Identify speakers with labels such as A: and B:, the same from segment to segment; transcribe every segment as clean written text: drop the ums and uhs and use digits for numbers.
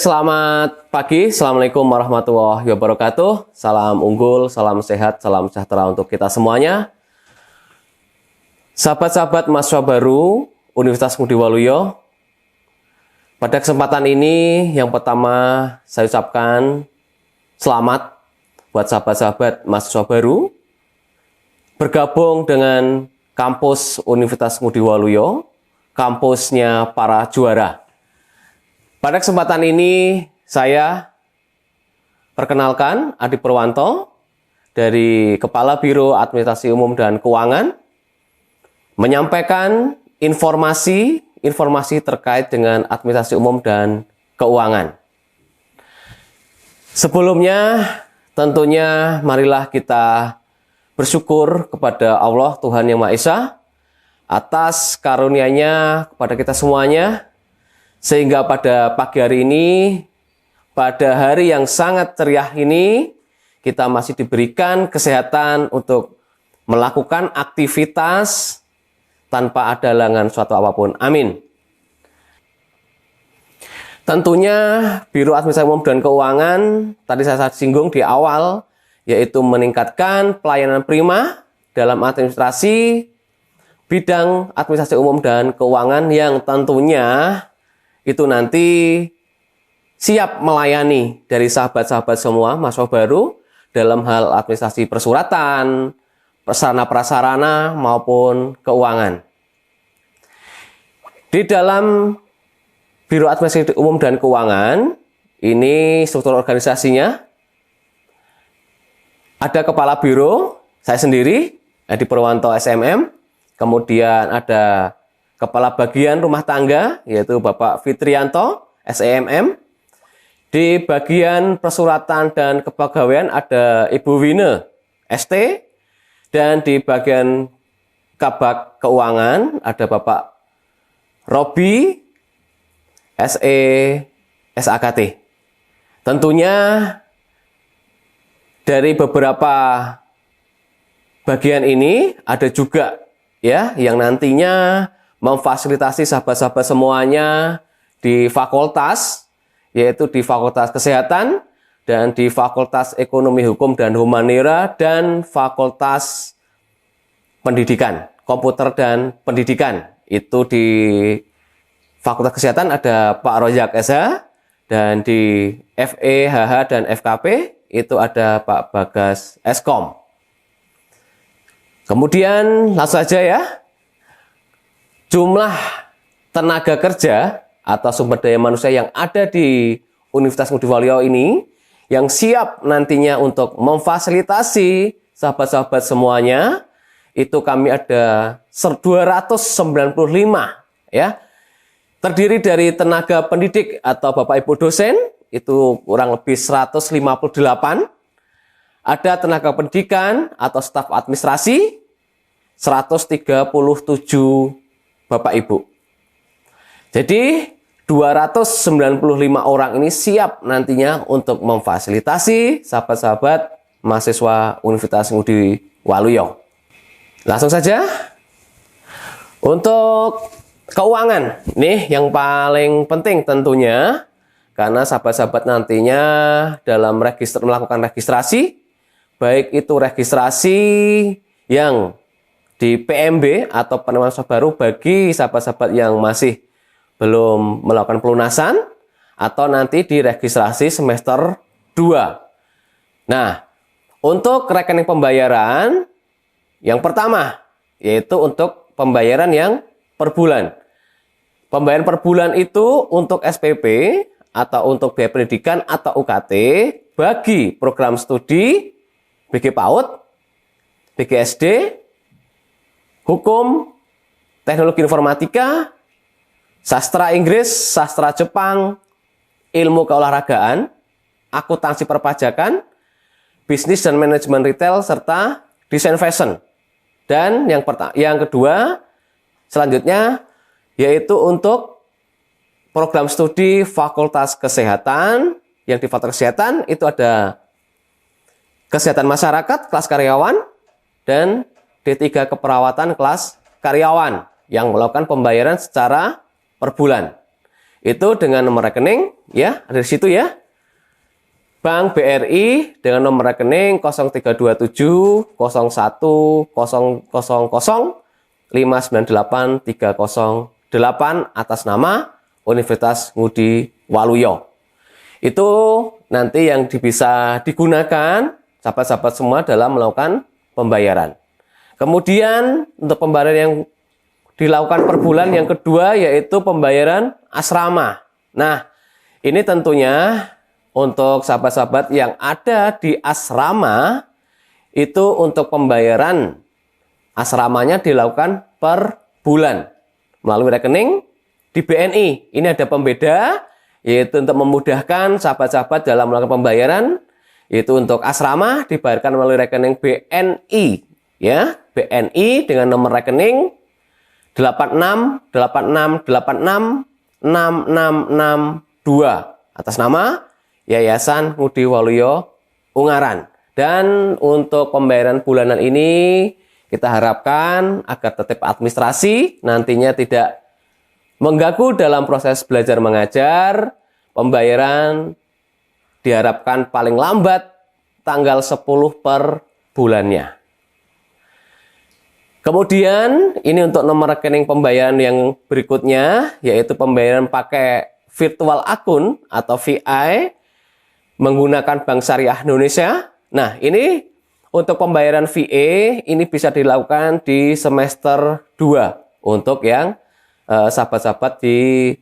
A: Baik, selamat pagi. Assalamualaikum warahmatullahi wabarakatuh. Salam unggul, salam sehat, salam sejahtera untuk kita semuanya. Sahabat-sahabat mahasiswa baru Universitas Ngudi Waluyo, pada kesempatan ini yang pertama saya ucapkan selamat buat sahabat-sahabat mahasiswa baru bergabung dengan kampus Universitas Ngudi Waluyo, kampusnya para juara. Pada kesempatan ini saya perkenalkan Adi Purwanto dari Kepala Biro Administrasi Umum dan Keuangan menyampaikan informasi terkait dengan administrasi umum dan keuangan. Sebelumnya tentunya marilah kita bersyukur kepada Allah Tuhan Yang Maha Esa atas karunia-Nya kepada kita semuanya, sehingga pada pagi hari ini, pada hari yang sangat ceria ini, kita masih diberikan kesehatan untuk melakukan aktivitas tanpa ada halangan suatu apapun. Amin. Tentunya Biro Administrasi Umum dan Keuangan, tadi saya singgung di awal, yaitu meningkatkan pelayanan prima dalam administrasi, bidang administrasi umum dan keuangan yang tentunya itu nanti siap melayani dari sahabat-sahabat semua mahasiswa baru dalam hal administrasi persuratan, prasarana-prasarana maupun keuangan. Di dalam Biro Administrasi Umum dan Keuangan, ini struktur organisasinya ada kepala biro, saya sendiri, Adi Purwanto SMM, kemudian ada Kepala Bagian Rumah Tangga, yaitu Bapak Fitrianto, SEMM. Di bagian persuratan dan kepegawaian ada Ibu Wine, ST. Dan di bagian Kabak Keuangan ada Bapak Robi, SE, SAKT. Tentunya dari beberapa bagian ini ada juga ya yang nantinya memfasilitasi sahabat-sahabat semuanya di fakultas, yaitu di Fakultas Kesehatan dan di Fakultas Ekonomi Hukum dan Humanira dan Fakultas Pendidikan, Komputer dan Pendidikan. Itu di Fakultas Kesehatan ada Pak Rojak SH, dan di FE, HH, dan FKP itu ada Pak Bagas Eskom. Kemudian langsung saja ya. Jumlah tenaga kerja atau sumber daya manusia yang ada di Universitas Ngudi Waluyo ini yang siap nantinya untuk memfasilitasi sahabat-sahabat semuanya, itu kami ada 295 ya. Terdiri dari tenaga pendidik atau Bapak Ibu dosen itu kurang lebih 158. Ada tenaga pendidikan atau staf administrasi 137 Bapak Ibu. Jadi 295 orang ini siap nantinya untuk memfasilitasi sahabat-sahabat mahasiswa Universitas Ngudi Waluyo. Langsung saja untuk keuangan. Nih yang paling penting tentunya, karena sahabat-sahabat nantinya dalam melakukan registrasi, baik itu registrasi yang di PMB atau penerimaan mahasiswa baru bagi sahabat-sahabat yang masih belum melakukan pelunasan atau nanti di registrasi semester 2. Nah, untuk rekening pembayaran yang pertama yaitu untuk pembayaran yang per bulan. Pembayaran per bulan itu untuk SPP atau untuk biaya pendidikan atau UKT bagi program studi BG PAUD, BGSD, Hukum, Teknologi Informatika, Sastra Inggris, Sastra Jepang, Ilmu Keolahragaan, Akuntansi Perpajakan, Bisnis dan Manajemen Retail, serta Desain Fashion. Dan yang kedua, selanjutnya, yaitu untuk program studi Fakultas Kesehatan. Yang di Fakultas Kesehatan itu ada Kesehatan Masyarakat, kelas karyawan, dan D3 Keperawatan, kelas karyawan, yang melakukan pembayaran secara per bulan. itu dengan nomor rekening ya, ada di situ ya. Bank BRI dengan nomor rekening 0327 01 000 598 308 atas nama Universitas Ngudi Waluyo. Itu nanti yang bisa digunakan sahabat-sahabat semua dalam melakukan pembayaran. Kemudian untuk pembayaran yang dilakukan per bulan yang kedua yaitu pembayaran asrama. Nah, ini tentunya untuk sahabat-sahabat yang ada di asrama itu untuk pembayaran asramanya dilakukan per bulan melalui rekening di BNI. Ini ada pembeda yaitu untuk memudahkan sahabat-sahabat dalam melakukan pembayaran, yaitu untuk asrama dibayarkan melalui rekening BNI ya, BNI dengan nomor rekening 8686866662 atas nama Yayasan Ngudi Waluyo Ungaran. Dan untuk pembayaran bulanan ini kita harapkan agar tertib administrasi, nantinya tidak mengganggu dalam proses belajar mengajar. Pembayaran diharapkan paling lambat tanggal 10 per bulannya. Kemudian ini untuk nomor rekening pembayaran yang berikutnya, yaitu pembayaran pakai virtual akun atau VI menggunakan Bank Syariah Indonesia. Nah, ini untuk pembayaran VA ini bisa dilakukan di semester 2 untuk yang sahabat-sahabat di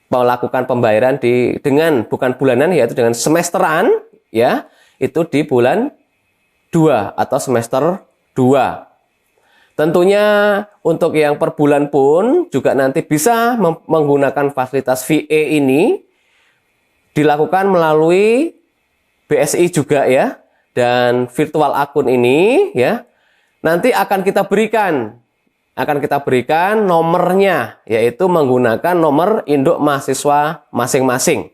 A: melakukan pembayaran dengan bukan bulanan yaitu dengan semesteran ya, itu di bulan 2 atau semester 2. Tentunya untuk yang per bulan pun juga nanti bisa menggunakan fasilitas VA ini dilakukan melalui BSI juga ya. Dan virtual akun ini ya nanti akan kita berikan nomornya, yaitu menggunakan nomor induk mahasiswa masing-masing.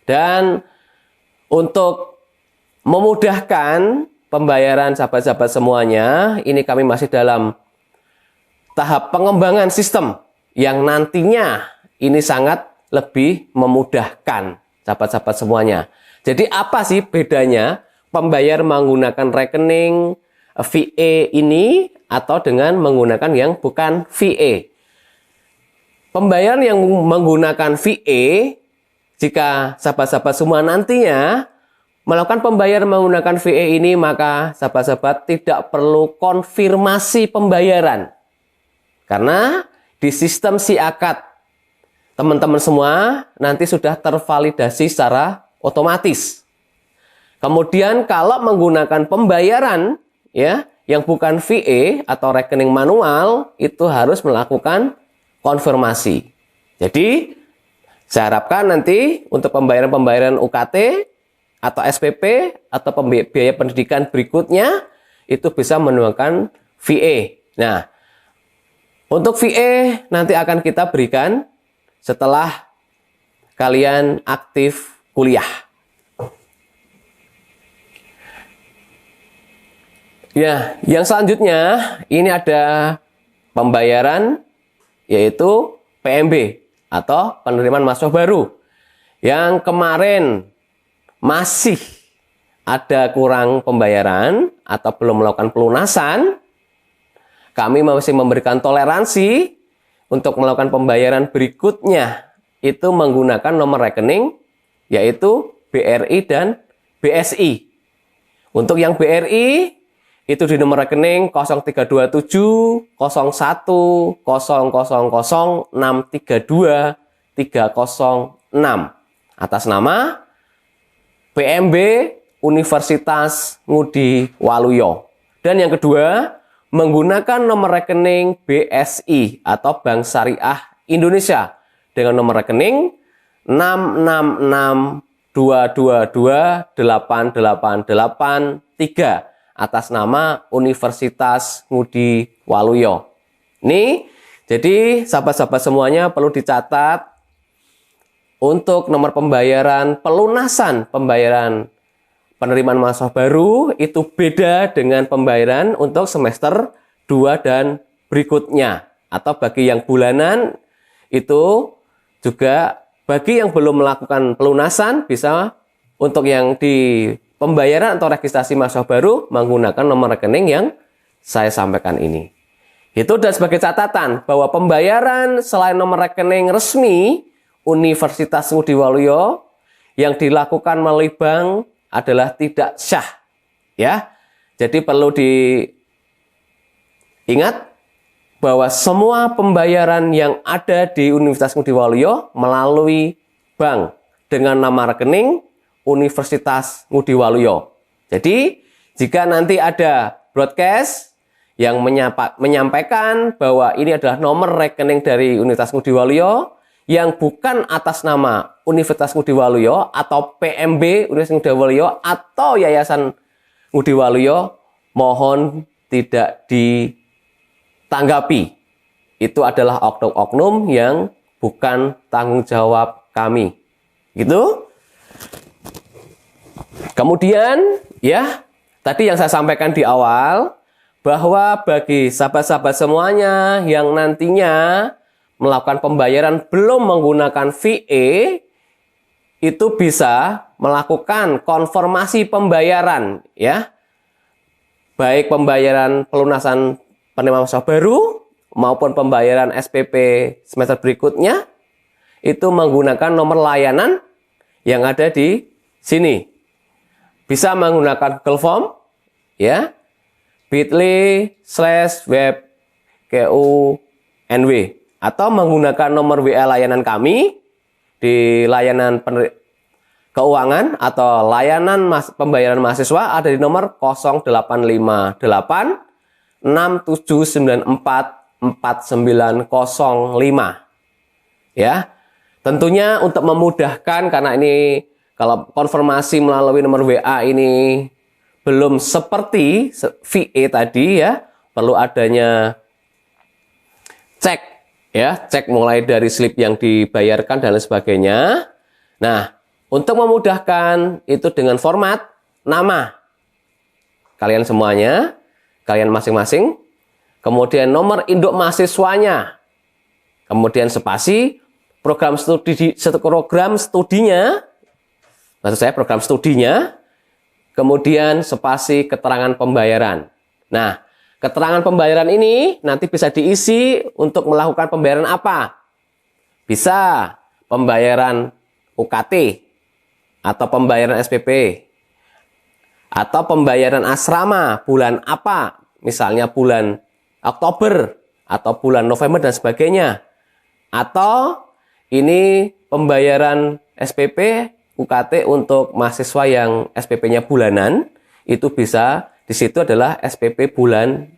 A: Dan untuk memudahkan pembayaran sahabat-sahabat semuanya, ini kami masih dalam tahap pengembangan sistem yang nantinya ini sangat lebih memudahkan sahabat-sahabat semuanya. Jadi apa sih bedanya pembayar menggunakan rekening VA ini atau dengan menggunakan yang bukan VA? Pembayaran yang menggunakan VA, jika sahabat-sahabat semua nantinya melakukan pembayaran menggunakan VA ini, maka sahabat-sahabat tidak perlu konfirmasi pembayaran. Karena di sistem SIAKAT, teman-teman semua nanti sudah tervalidasi secara otomatis. Kemudian kalau menggunakan pembayaran ya yang bukan VA atau rekening manual, itu harus melakukan konfirmasi. Jadi saya harapkan nanti untuk pembayaran-pembayaran UKT atau SPP atau biaya pendidikan berikutnya itu bisa menggunakan VA. Nah, untuk VA nanti akan kita berikan setelah kalian aktif kuliah. Ya, yang selanjutnya ini ada pembayaran yaitu PMB atau penerimaan mahasiswa baru. Yang kemarin masih ada kurang pembayaran atau belum melakukan pelunasan, kami masih memberikan toleransi untuk melakukan pembayaran berikutnya itu menggunakan nomor rekening yaitu BRI dan BSI. Untuk yang BRI itu di nomor rekening 0327 01 000 632 306 atas nama PMB Universitas Ngudi Waluyo. Dan yang kedua, menggunakan nomor rekening BSI atau Bank Syariah Indonesia dengan nomor rekening 66622288883 atas nama Universitas Ngudi Waluyo. Ini jadi sahabat-sahabat semuanya perlu dicatat untuk nomor pembayaran pelunasan pembayaran penerimaan mahasiswa baru itu beda dengan pembayaran untuk semester 2 dan berikutnya. Atau bagi yang bulanan itu juga bagi yang belum melakukan pelunasan, bisa untuk yang di pembayaran atau registrasi mahasiswa baru menggunakan nomor rekening yang saya sampaikan ini. Itu dan sebagai catatan bahwa pembayaran selain nomor rekening resmi Universitas Ngudi Waluyo yang dilakukan melalui bank adalah tidak sah. Ya. Jadi perlu diingat bahwa semua pembayaran yang ada di Universitas Ngudi Waluyo melalui bank dengan nama rekening Universitas Ngudi Waluyo. Jadi, jika nanti ada broadcast yang menyampaikan bahwa ini adalah nomor rekening dari Universitas Ngudi Waluyo yang bukan atas nama Universitas Ngudi Waluyo atau PMB Universitas Ngudi Waluyo atau Yayasan Ngudi Waluyo, mohon tidak ditanggapi. Itu adalah oknum-oknum yang bukan tanggung jawab kami. Gitu. Kemudian, ya, tadi yang saya sampaikan di awal, bahwa bagi sahabat-sahabat semuanya yang nantinya melakukan pembayaran belum menggunakan VE, itu bisa melakukan konfirmasi pembayaran, ya. Baik pembayaran pelunasan penerimaan mahasiswa baru maupun pembayaran SPP semester berikutnya itu menggunakan nomor layanan yang ada di sini. Bisa menggunakan Google Form, ya, bit.ly/web-kunw atau menggunakan nomor WA layanan kami di layanan keuangan atau layanan pembayaran mahasiswa ada di nomor 0858 6794 4905. Ya. Tentunya untuk memudahkan, karena ini kalau konfirmasi melalui nomor WA ini belum seperti VE tadi, ya, perlu adanya cek, ya, cek mulai dari slip yang dibayarkan dan lain sebagainya. Nah, untuk memudahkan itu dengan format nama kalian semuanya, kalian masing-masing, kemudian nomor induk mahasiswanya, kemudian spasi program studinya, maksud saya program studinya, kemudian spasi keterangan pembayaran. Nah, keterangan pembayaran ini nanti bisa diisi untuk melakukan pembayaran apa? Bisa pembayaran UKT, atau pembayaran SPP, atau pembayaran asrama bulan apa, misalnya bulan Oktober, atau bulan November dan sebagainya. Atau ini pembayaran SPP, UKT untuk mahasiswa yang SPP-nya bulanan, itu bisa di situ adalah SPP bulan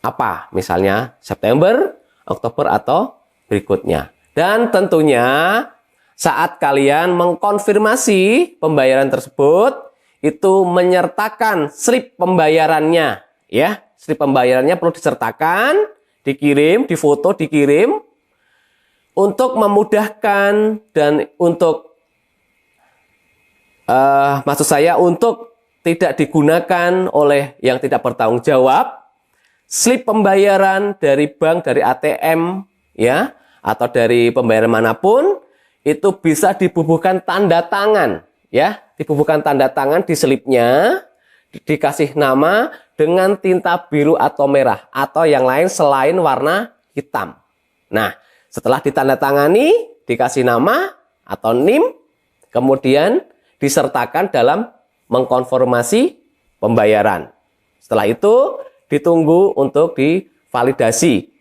A: apa, misalnya September, Oktober, atau berikutnya. Dan tentunya saat kalian mengkonfirmasi pembayaran tersebut, itu menyertakan slip pembayarannya, ya. Slip pembayarannya perlu disertakan, dikirim, difoto, dikirim untuk memudahkan dan untuk maksud saya untuk tidak digunakan oleh yang tidak bertanggung jawab. Slip pembayaran dari bank, dari ATM, ya, atau dari pembayaran manapun, itu bisa dibubuhkan tanda tangan, ya, dibubuhkan tanda tangan di slipnya, dikasih nama dengan tinta biru atau merah, atau yang lain selain warna hitam. Nah, setelah ditandatangani, dikasih nama atau NIM, kemudian disertakan dalam mengkonfirmasi pembayaran. Setelah itu, ditunggu untuk divalidasi.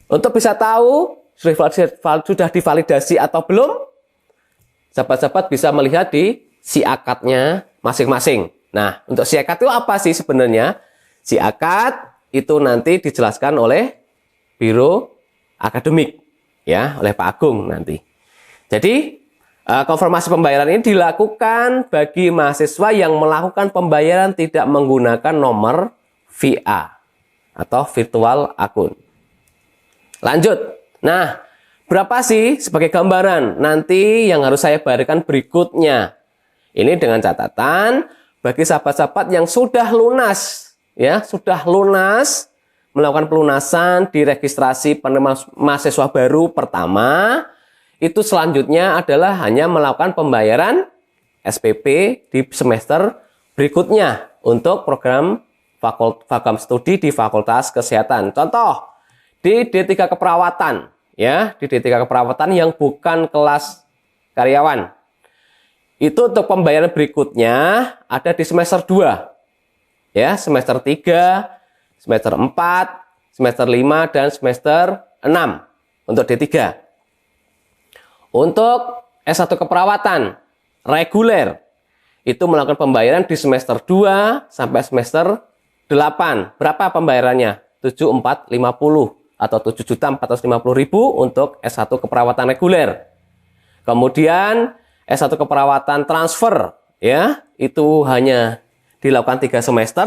A: Untuk bisa tahu sudah divalidasi atau belum, sahabat-sahabat bisa melihat di si-akadnya masing-masing. Nah, untuk si-akad itu apa sih sebenarnya? Si-akad itu nanti dijelaskan oleh Biro Akademik, ya, oleh Pak Agung nanti. Jadi, konfirmasi pembayaran ini dilakukan bagi mahasiswa yang melakukan pembayaran tidak menggunakan nomor VA atau virtual akun. Lanjut. Nah, berapa sih sebagai gambaran nanti yang harus saya bayarkan berikutnya? Ini dengan catatan bagi sahabat-sahabat yang sudah lunas, ya, sudah lunas melakukan pelunasan di registrasi penerima mahasiswa baru pertama, itu selanjutnya adalah hanya melakukan pembayaran SPP di semester berikutnya untuk program vacum studi di Fakultas Kesehatan. Contoh, di D3 keperawatan, ya, di D3 keperawatan yang bukan kelas karyawan. Itu untuk pembayaran berikutnya ada di semester 2. Ya, semester 3, semester 4, semester 5, dan semester 6 untuk D3. Untuk S1 keperawatan reguler itu melakukan pembayaran di semester 2 sampai semester 8. Berapa pembayarannya? 7.450 atau 7.450.000 untuk S1 keperawatan reguler. Kemudian S1 keperawatan transfer, ya, itu hanya dilakukan 3 semester.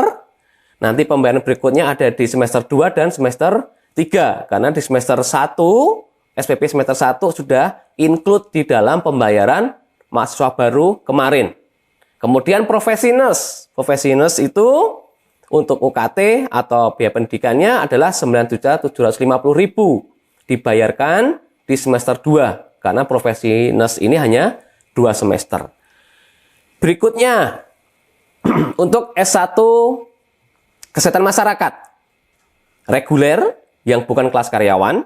A: Nanti pembayaran berikutnya ada di semester 2 dan semester 3. Karena di semester 1, SPP semester 1 sudah include di dalam pembayaran mahasiswa baru kemarin. Kemudian profesinus. Profesinus itu untuk UKT atau biaya pendidikannya adalah 9.750.000 dibayarkan di semester 2 karena profesinus ini hanya 2 semester. Berikutnya untuk S1 kesehatan masyarakat reguler yang bukan kelas karyawan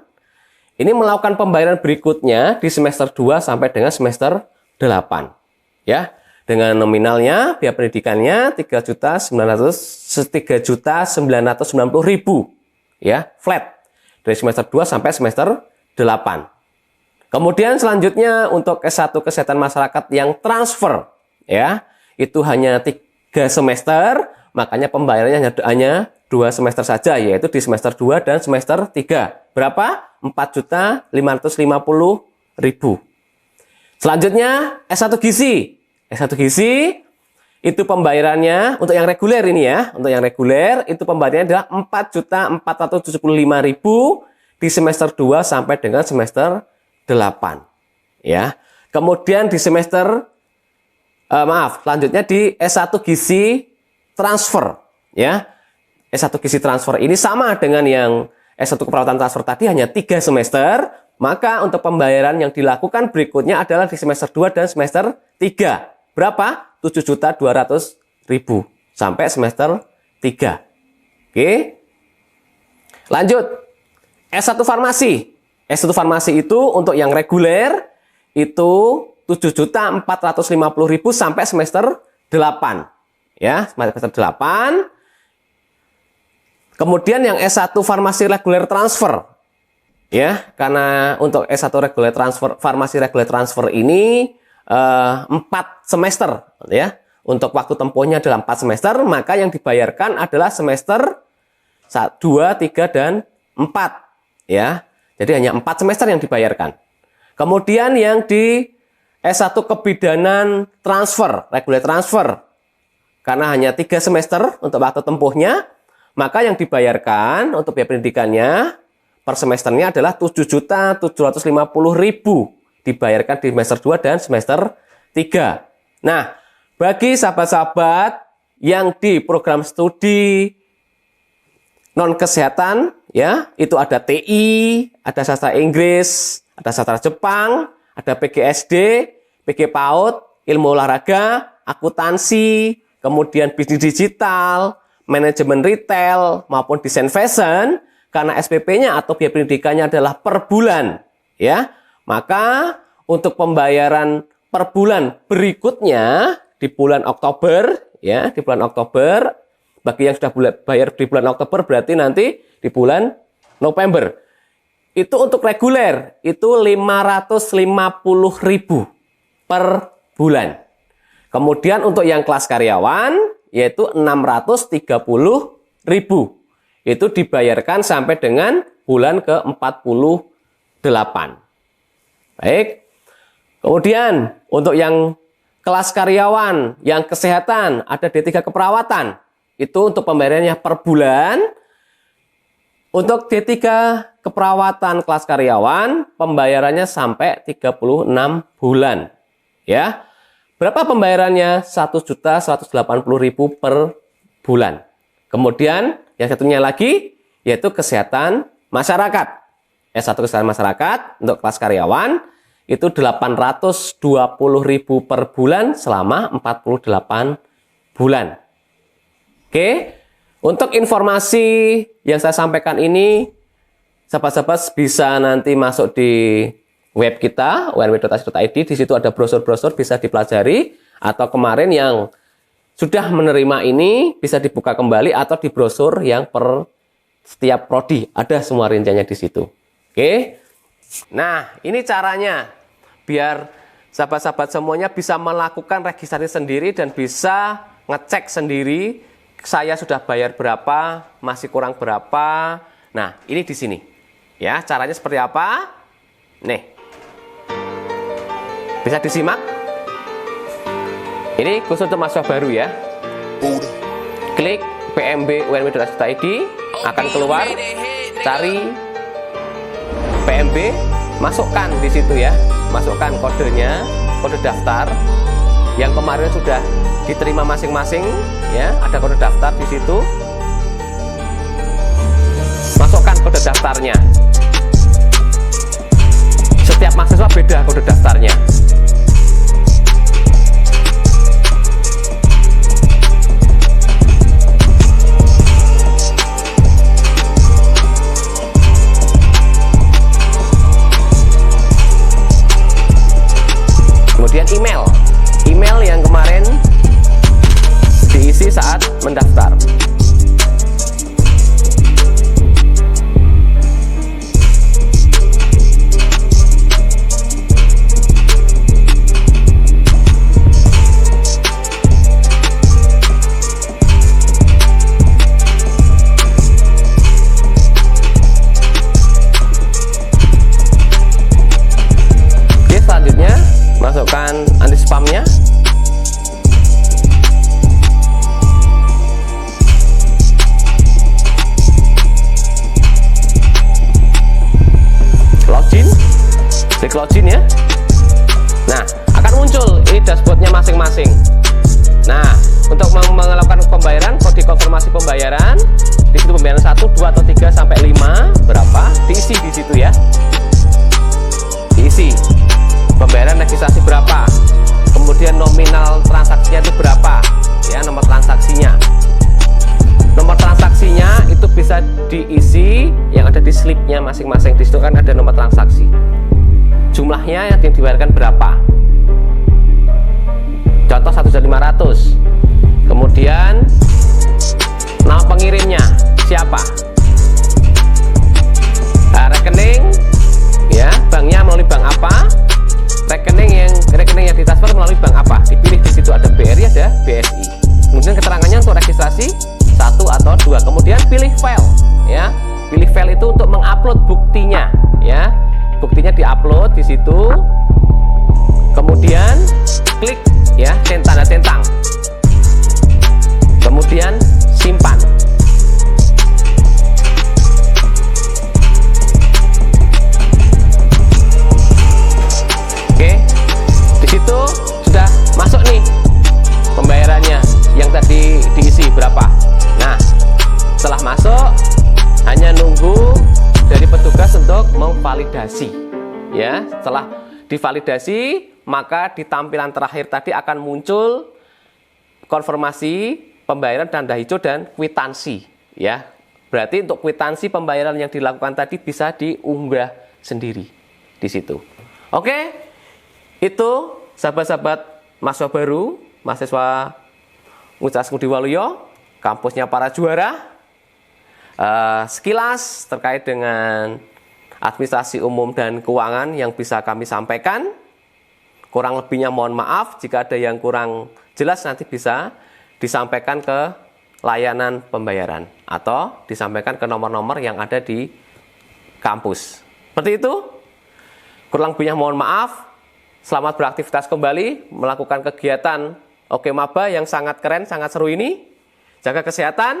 A: ini melakukan pembayaran berikutnya di semester 2 sampai dengan semester 8. Ya, dengan nominalnya biaya pendidikannya 3.990.000 ya, flat dari semester 2 sampai semester 8. Kemudian selanjutnya untuk S1 kesehatan masyarakat yang transfer ya, itu hanya 3 semester, makanya pembayarannya hanya 2 semester saja, yaitu di semester 2 dan semester 3. Berapa? 4.550.000. Selanjutnya S1 gizi. S1 gizi itu pembayarannya untuk yang reguler ini ya. Untuk yang reguler itu pembayarannya adalah 4.475.000 di semester 2 sampai dengan semester 8. Ya. Kemudian di semester selanjutnya di S1 gizi transfer ya. S1 gizi transfer ini sama dengan yang S1 keperawatan transfer tadi hanya 3 semester, maka untuk pembayaran yang dilakukan berikutnya adalah di semester 2 dan semester 3. Berapa? 7.200.000 sampai semester 3. Oke. Lanjut. S1 farmasi. S1 farmasi itu untuk yang reguler itu 7.450.000 sampai semester 8. Ya, semester 8. Kemudian yang S1 farmasi reguler transfer. Ya, karena untuk S1 reguler transfer, farmasi reguler transfer ini 4 semester ya. Untuk waktu tempuhnya adalah 4 semester, maka yang dibayarkan adalah semester 2, 3 dan 4 ya. Jadi hanya 4 semester yang dibayarkan. Kemudian yang di S1 kebidanan transfer, reguler transfer. Karena hanya 3 semester untuk waktu tempuhnya, maka yang dibayarkan untuk biaya pendidikannya per semesternya adalah 7.750.000 dibayarkan di semester 2 dan semester 3. Nah, bagi sahabat-sahabat yang di program studi non kesehatan ya, itu ada TI, ada sastra Inggris, ada sastra Jepang, ada PGSD, PG PAUD, ilmu olahraga, akuntansi, kemudian bisnis digital, manajemen retail maupun desain fashion, karena SPP-nya atau biaya pendidikannya adalah per bulan, ya. Maka untuk pembayaran per bulan berikutnya di bulan Oktober, ya, di bulan Oktober, bagi yang sudah bayar di bulan Oktober berarti nanti di bulan November. Itu untuk reguler itu 550.000 per bulan. Kemudian untuk yang kelas karyawan yaitu 630.000. Itu dibayarkan sampai dengan bulan ke-48. Baik. Kemudian untuk yang kelas karyawan, yang kesehatan, ada D3 keperawatan. Itu untuk pembayarannya per bulan. Untuk D3 keperawatan kelas karyawan, pembayarannya sampai 36 bulan. Ya. Berapa pembayarannya? 1.180.000 per bulan. Kemudian yang satunya lagi yaitu kesehatan masyarakat. S1 kesehatan masyarakat untuk kelas karyawan itu 820.000 per bulan selama 48 bulan. Oke, untuk informasi yang saya sampaikan ini, sahabat-sahabat bisa nanti masuk di web kita, unw.ac.id. Di situ ada brosur-brosur bisa dipelajari, atau kemarin yang sudah menerima ini bisa dibuka kembali, atau di brosur yang per setiap prodi ada semua rinciannya di situ. Oke. Nah, ini caranya biar sahabat-sahabat semuanya bisa melakukan registrasi sendiri dan bisa ngecek sendiri, saya sudah bayar berapa, masih kurang berapa. Nah, ini di sini. Ya, caranya seperti apa? Nih. Bisa disimak. Ini khusus untuk mahasiswa baru ya. Klik pmb.unw.ac.id, akan keluar, cari PMB, masukkan di situ ya. Masukkan kodenya, kode daftar yang kemarin sudah diterima masing-masing ya, ada kode daftar di situ. Masukkan kode daftarnya. Setiap mahasiswa beda kode daftarnya. Kemudian email yang kemarin diisi saat mendaftar. Oke, selanjutnya masukkan anti spamnya. Login, klik login ya. Nah, akan muncul ini dashboardnya masing-masing. Nah, untuk melakukan pembayaran, kode konfirmasi pembayaran di situ, pembayaran 1, 2 atau 3 sampai 5 berapa diisi di situ ya. Diisi pembayaran registrasi berapa, kemudian nominal transaksinya itu berapa ya, nomor transaksinya. Nomor transaksinya itu bisa diisi yang ada di slipnya masing-masing. Di situ kan ada nomor transaksi, jumlahnya yang dibayarkan berapa, contoh 1.500. Kemudian nama pengirimnya siapa, nah, rekening ya, banknya melalui bank apa, rekening yang ditransfer melalui bank apa, dipilih. Di situ ada BRI, ada BSI. Kemudian keterangannya untuk registrasi 1 atau 2. Kemudian pilih file ya. Pilih file itu untuk mengupload buktinya ya. Buktinya diupload di situ. Kemudian klik ya, tanda centang. Kemudian simpan. Oke. Di situ sudah masuk nih pembayarannya yang tadi diisi berapa. Nah, setelah masuk hanya nunggu dari petugas untuk memvalidasi ya. Setelah divalidasi, maka di tampilan terakhir tadi akan muncul konfirmasi pembayaran tanda hijau dan kwitansi ya. Berarti untuk kwitansi pembayaran yang dilakukan tadi bisa diunggah sendiri di situ. Oke, itu sahabat-sahabat mahasiswa baru, mahasiswa Universitas Ngudi Waluyo, kampusnya para juara. Sekilas terkait dengan administrasi umum dan keuangan yang bisa kami sampaikan. Kurang lebihnya mohon maaf, jika ada yang kurang jelas nanti bisa disampaikan ke layanan pembayaran atau disampaikan ke nomor-nomor yang ada di kampus. Seperti itu. Kurang lebihnya mohon maaf. Selamat beraktivitas kembali, melakukan kegiatan Oke Maba yang sangat keren, sangat seru ini. Jaga kesehatan.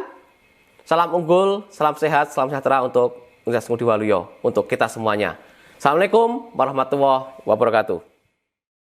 A: Salam unggul, salam sehat, salam sejahtera untuk Universitas Ngudi Waluyo, untuk kita semuanya. Assalamualaikum warahmatullahi wabarakatuh.